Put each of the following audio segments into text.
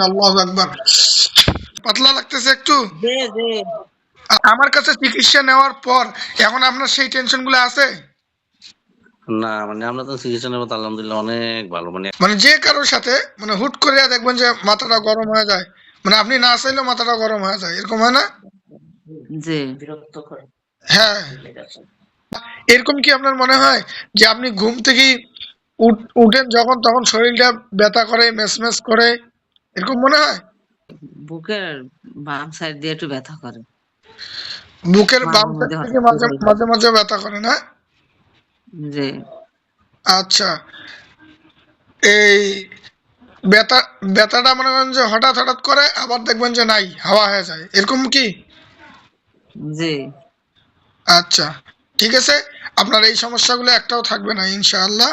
আল্লাহু আকবার। পাতলা লাগতেছে একটু? জি জি। আমার কাছে চিকিৎসা নেওয়ার পর এখন আপনার সেই টেনশন গুলো আছে? না মানে আমরা তো চিকিৎসা নেবো তো আলহামদুলিল্লাহ অনেক ভালো মানে যে কারোর সাথে মানে হুট করে দেখবেন যে মাথাটা গরম হয়ে যায়, মানে আপনি না চাইলেও মাথাটা গরম হয়ে যায়, এরকম হয় না? জি। হ্যাঁ। এরকম কি আপনার মনে হয় যে আপনি ঘুম থেকে উঠেন যখন তখন শরীরটা ব্যথা করে, মেসমেস করে, এরকম মনে হয়? বুকের বাম সাইড দিয়ে একটু ব্যথা করে। বুকের বাম মাঝে সাইড মধ্যে থেকে হঠাৎ মাঝে করে। মাঝে মাঝে ব্যথা করে না? জি। আচ্ছা। এই ব্যথা ব্যথাটা মনে করেন যে হঠাৎ হঠাৎ করে, আবার দেখবেন যে নাই, হাওয়া হয়ে যায়, এরকম কি? জি। আচ্ছা, ঠিক আছে। আপনার এই সমস্যাগুলো একটাও থাকবে না ইনশাআল্লাহ।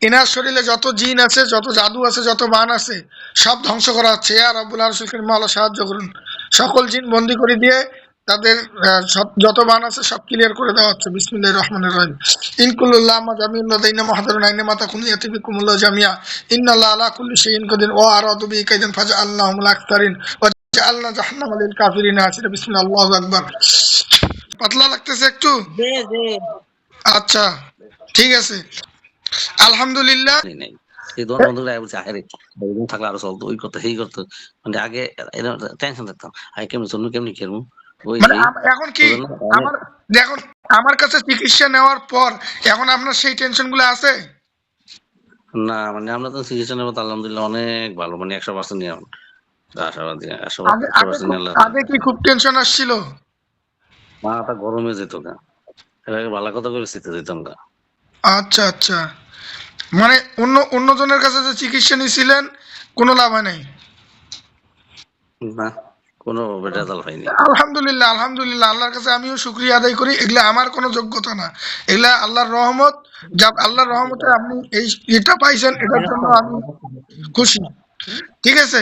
এনার শরীরে যত জিন আছে, যত জাদু আছে, যত বান আছে, সব ধ্বংস করা হচ্ছে। ইয়া রাব্বুল আরশিল কারীম, আল্লাহ সাহায্য করুন। সকল জিন বন্দী করে দিয়ে তাদের যত বান আছে সব ক্লিয়ার করে দেওয়া হচ্ছে। বিসমিল্লাহির রহমানির রহিম। ইন কুল্লুল্লাহ মা জামিউন লাদাইনা মুহদারুন আইনা মা তাকুনু ইয়াতি বিকুমুল্লাহ জামিয়া। ইন্নাল্লাহ আলা কুল্লি শাইইন কাদির ওয়া আরাদু বি কাইদান ফাজআলনাহুমুল আকতারিন ওয়া জাআলনা জাহান্নামা লিল কাফিরিনা হাসিরা। বিসমিল্লাহ, আল্লাহু আকবার। পাতলা লাগতেছে একটু? জি জি। আচ্ছা, ঠিক আছে। আলহামদুলিল্লাহ। নেই। এই দোকান বন্ধ করে বলছে আরে এরকম থাকলে আরো চলতো, ওই করতো সেই করতো। মানে আগে টেনশন থাকতাম আগে কেমনি চলবো কেমনি খেলবো ওই মানে সেই এখন কি অনেক। আমার, দেখুন, আমার কাছে চিকিৎসা নেওয়ার পর এখন আপনার সেই টেনশন গুলো আছে? না মানে আমরা তো চিকিৎসা নেবো তো আলহামদুলিল্লাহ অনেক ভালো মানে 100% নিয়ে আশাবাদী আগে আগে 100% খুব আল্লাহ। আগে কি খুব টেনশন আসছিল? মাথা গরমে যেত না, এবার ভালো কথা করে শীতে যেতাম না। আচ্ছা আচ্ছা। মানে অন্যজনের কাছে যে চিকিৎসা নিয়েছিলেন, কোনো লাভ হয় নাই? না কোনো রেজাল্ট হয়নি। আলহামদুলিল্লাহ, আলহামদুলিল্লাহ, আল্লাহর কাছে আমিও শুকরিয়া আদায় করি। এগুলা আমার কোনো যোগ্যতা না, এগুলা আল্লাহর রহমত। যা আল্লাহর রহমতে আপনি এই এটা পাইছেন, এটার জন্য আমি খুশি। ঠিক আছে।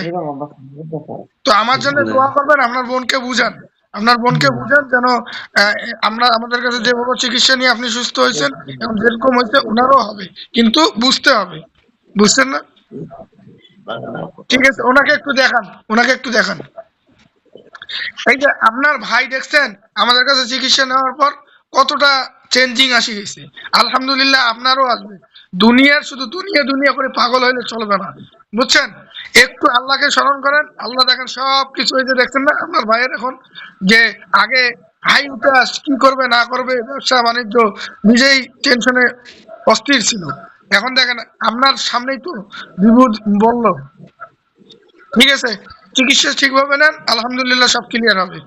তো আমার জন্য দোয়া করবেন, আপনার বোনকে বুঝান, আপনার বোনকে বুঝান যেন আহ, আমরা আমাদের কাছে যেভাবে চিকিৎসা নিয়ে আপনি সুস্থ হয়েছেন, এবং যেরকম হয়েছে ওনারও হবে, কিন্তু বুঝতে হবে। বুঝছেন না? ঠিক আছে, ওনাকে একটু দেখান, ওনাকে একটু দেখান। এই যে আপনার ভাই দেখছেন আমাদের কাছে চিকিৎসা নেওয়ার পর কতটা চেঞ্জিং আসি গেছে। আলহামদুলিল্লাহ, আপনারও আসবে। দুনিয়ার শুধু দুনিয়া দুনিয়া করে পাগল হইলে চলবে না, বুঝছেন? একটু আল্লাহকে স্মরণ করেন, আল্লাহ দেখেন সব কিছু। এই যে দেখছেন না আপনার ভাইয়ের এখন যে আগে হাই উতাস, কি করবে না করবে, ব্যবসা বাণিজ্য, নিজেই টেনশনে অস্থির ছিল। এখন দেখেন আপনার সামনেই তো বিপদ বললো। ঠিক আছে, চিকিৎসা ঠিকভাবে নেন, আলহামদুলিল্লাহ সব ক্লিয়ার হবে।